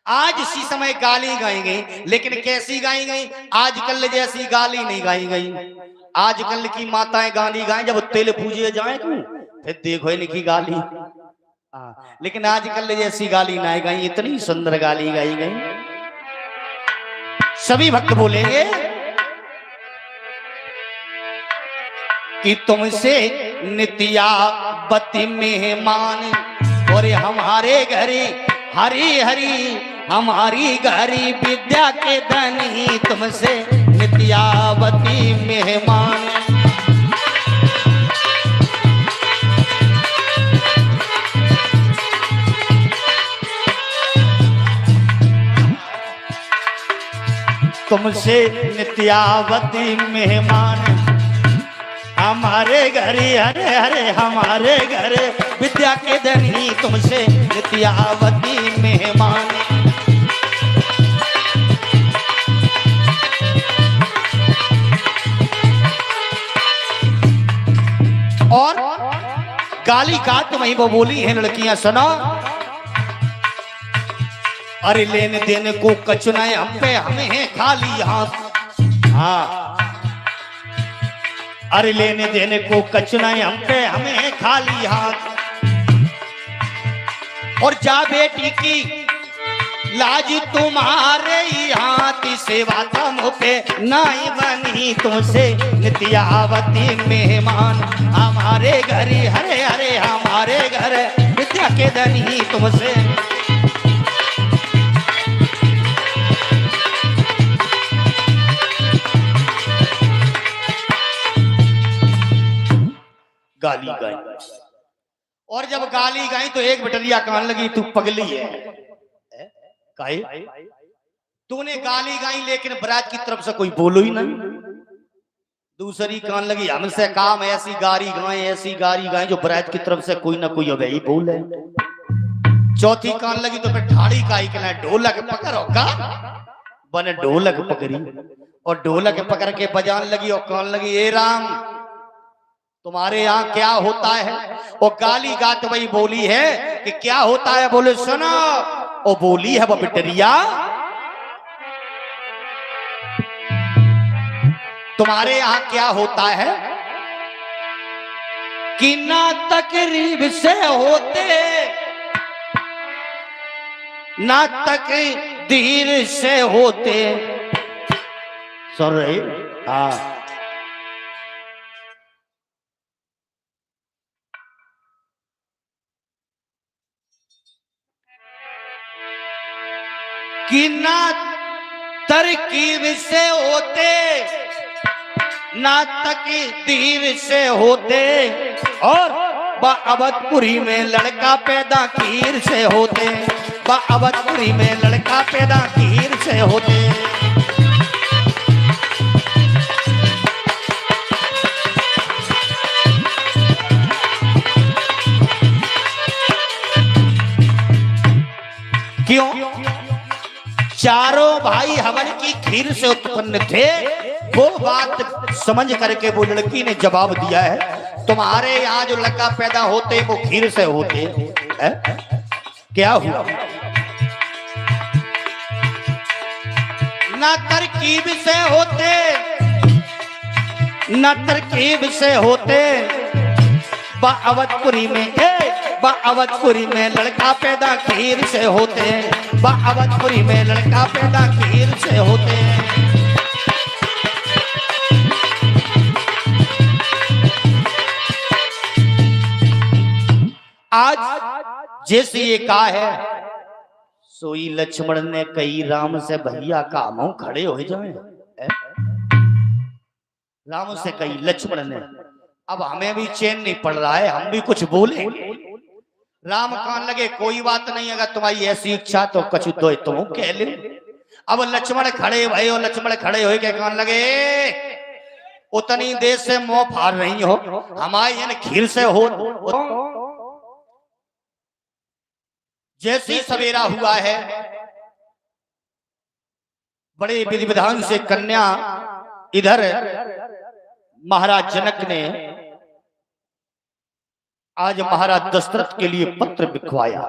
आज इसी समय गाली गाई गई, लेकिन कैसी गाई गई? आजकल जैसी गाली नहीं गाई गई। आजकल की माताएं गाली गाएं जब तेल पूजे जाए क्यों, फिर देखो इनकी गाली। लेकिन आजकल जैसी गाली ना गई, इतनी सुंदर गाली गाई गई। सभी भक्त बोलेंगे कि तुमसे नित्यावती मेहमान और हमारे घरे हरी हरी हमारी घरी विद्या के धनी, तुमसे नित्यावती मेहमान। तुमसे नित्यावती मेहमान हमारे घरे हरे हरे हमारे घरे विद्या के धनी, तुमसे नित्यावती मेहमान। और गाली का तुम्हें वो बोली है लड़कियां, सुनो। अरे लेने देने को कचना हम पे, हमें है खाली हाथ। हाँ, अरे लेने देने को कचना हम पे, हमें है खाली हाथ। और जा बेटी की लाज तुम्हारे ही हाथ, सेवा तुम पे नाई बनी, तुमसे नित्यावती मेहमान हमारे घर हरे हरे हमारे घर विद्या के धनी, तुमसे। गाली गाई, और जब गाली गाई तो एक बटरिया कान लगी, तू पगली है काहे? तूने गाली गाई लेकिन बरात की तरफ से कोई बोलो ही नहीं। दूसरी कान लगी, हमसे काम ऐसी गाली गाएं ऐसी गाली गाएं जो बरात की तरफ से कोई ना कोई अब ही बोले। चौथी कान लगी तो फिर ठाड़ी काई के ढोलक पकड़ोगा, बने ढोलक पकड़ी और ढोलक पकड़ के बजान लगी और कान लगी, ए राम तुम्हारे यहाँ क्या होता है? और गाली गात वही बोली है कि क्या होता है? बोले सुनो। और बोली है वो बिटरिया, तुम्हारे यहाँ क्या होता है कि ना तकरीब से होते ना तकदीर से होते। सुन रहे? हाँ, कि ना तरकीब से होते ना तकदीर से होते, और बाअवधपुरी में लड़का पैदा खीर से होते, बाअवधपुरी में लड़का पैदा खीर से होते। क्यों? चारों भाई हवन की खीर से उत्पन्न थे। वो बात समझ करके वो लड़की ने जवाब दिया है, तुम्हारे यहाँ जो लड़का पैदा होते वो खीर से होते है? क्या हुआ? ना तरकीब से होते ना तरकीब से होते, बाअवधपुरी में बाअवधपुरी में लड़का पैदा खीर से होते, बाअवधपुरी में लड़का पैदा खीर से होते। आज जैसे ये कहा है, सोई लक्ष्मण ने कही राम से भैया कामों खड़े हो जाए। राम से कही लक्ष्मण ने, अब हमें भी चैन नहीं पड़ रहा है, हम भी कुछ बोले। राम कान लगे, कोई बात नहीं, अगर तुम्हारी ऐसी इच्छा तो कछु दो तुम कह ले। अब लक्ष्मण खड़े भाई और लक्ष्मण खड़े हो के कान लगे, उतनी देर से मुंह फाड़ रही हो, हमारे खीर से हो। जैसी सवेरा हुआ है, बड़े विधि विधान से कन्या इधर महाराज जनक ने आज महाराज दशरथ के लिए पत्र लिखवाया।